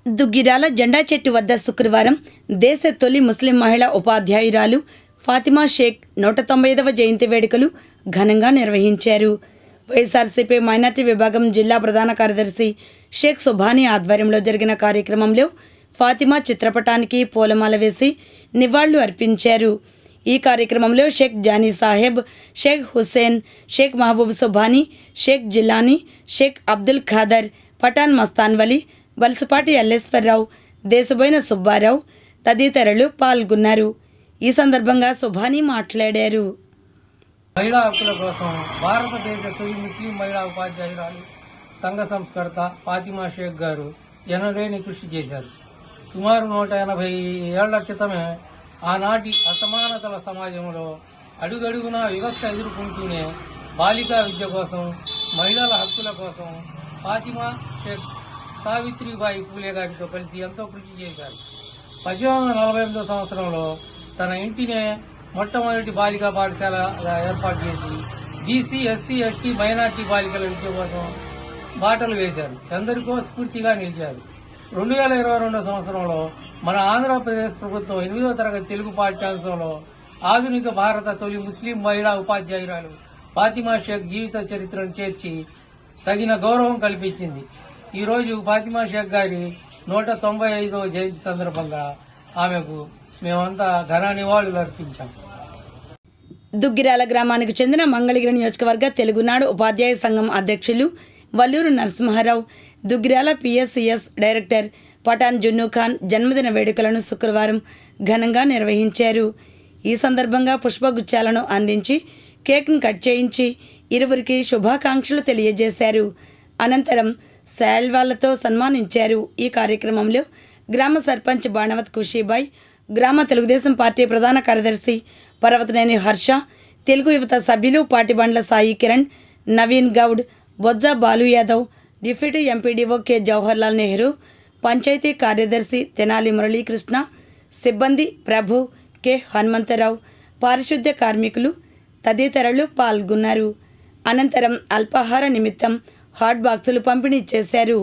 దుగ్గిరాల జెండా చెట్టు వద్ద శుక్రవారం దేశ తొలి ముస్లిం మహిళా ఉపాధ్యాయురాలు ఫాతిమా షేక్ 195వ జయంతి వేడుకలు ఘనంగా నిర్వహించారు. వైఎస్ఆర్సీపీ మైనార్టీ విభాగం జిల్లా ప్రధాన కార్యదర్శి షేక్ సుభానీ ఆధ్వర్యంలో జరిగిన కార్యక్రమంలో ఫాతిమా చిత్రపటానికి పూలమాల వేసి నివాళులు అర్పించారు. ఈ కార్యక్రమంలో షేక్ జానీ సాహెబ్, షేక్ హుస్సేన్, షేక్ మహబూబ్ సుభానీ, షేక్ జిలానీ, షేక్ అబ్దుల్ ఖాదర్, పఠాన్ మస్తాన్ వలి, వలసపాటి ఎల్లేశ్వరరావు, దేశబోయిన సుబ్బారావు తదితరులు పాల్గొన్నారు. ఈ సందర్భంగా సుభానీ మాట్లాడారు. మహిళా హక్కుల కోసం భారతదేశ తొలి ముస్లిం మహిళా ఉపాధ్యాయురాలు, సంఘ సంస్కర్త ఫాతిమా షేక్ గారు ఎనలేని కృషి చేశారు. సుమారు 180 ఏళ్ల క్రితమే ఆనాటి అసమానతల సమాజంలో అడుగడుగునా వివక్ష ఎదుర్కొంటూనే బాలికా విద్య కోసం, మహిళల హక్కుల కోసం ఫాతిమా షేక్ సావిత్రిబాయి పూలే గారితో కలిసి ఎంతో కృషి చేశారు. 1848 సంవత్సరంలో తన ఇంటినే మొట్టమొదటి బాలికా పాఠశాల ఏర్పాటు చేసి బీసీ, ఎస్సీ, ఎస్టీ, మైనార్టీ బాలికల విద్య కోసం బాటలు వేశారు. ఎందరికో స్ఫూర్తిగా నిలిచారు. 2022 సంవత్సరంలో మన ఆంధ్రప్రదేశ్ ప్రభుత్వం 8వ తరగతి తెలుగు పాఠ్యాంశంలో ఆధునిక భారత తొలి ముస్లిం మహిళా ఉపాధ్యాయురాలు ఫాతిమా షేక్ జీవిత చరిత్రను చేర్చి తగిన గౌరవం కల్పించింది. ఈ రోజు ఫాతిమా షేక్ గారి 195వ జయంతి సందర్భంగా ఆమెకు మేమంతా ఘన నివాళులు అర్పించాం. దుగ్గిరాల గ్రామానికి చెందిన మంగళగిరి నియోజకవర్గ తెలుగునాడు ఉపాధ్యాయ సంఘం అధ్యక్షులు వల్లూరు నరసింహారావు, దుగ్గిరాల పిఎస్సిఎస్ డైరెక్టర్ పఠాన్ జున్నూ ఖాన్ జన్మదిన వేడుకలను శుక్రవారం ఘనంగా నిర్వహించారు. ఈ సందర్భంగా పుష్పగుచ్చాలను అందించి కేక్ను కట్ చేయించి ఇరువురికి శుభాకాంక్షలు తెలియజేశారు. అనంతరం శాల్వాలతో సన్మానించారు. ఈ కార్యక్రమంలో గ్రామ సర్పంచ్ బాణవత్ ఖుషీబాయ్, గ్రామ తెలుగుదేశం పార్టీ ప్రధాన కార్యదర్శి పర్వతనేని హర్ష, తెలుగు యువత సభ్యులు Patibandla Sai Kiran, Naveen Goud, Bojja Balu Yadav, deputy MPDO K Jawaharlal Nehru, panchayat కార్యదర్శి తెనాలి మురళీకృష్ణ, సిబ్బంది ప్రభు, కె హనుమంతరావు, పారిశుద్ధ్య కార్మికులు తదితరులు పాల్గొన్నారు. అనంతరం అల్పాహార నిమిత్తం హాట్ బాక్సులు పంపిణీ చేశారు.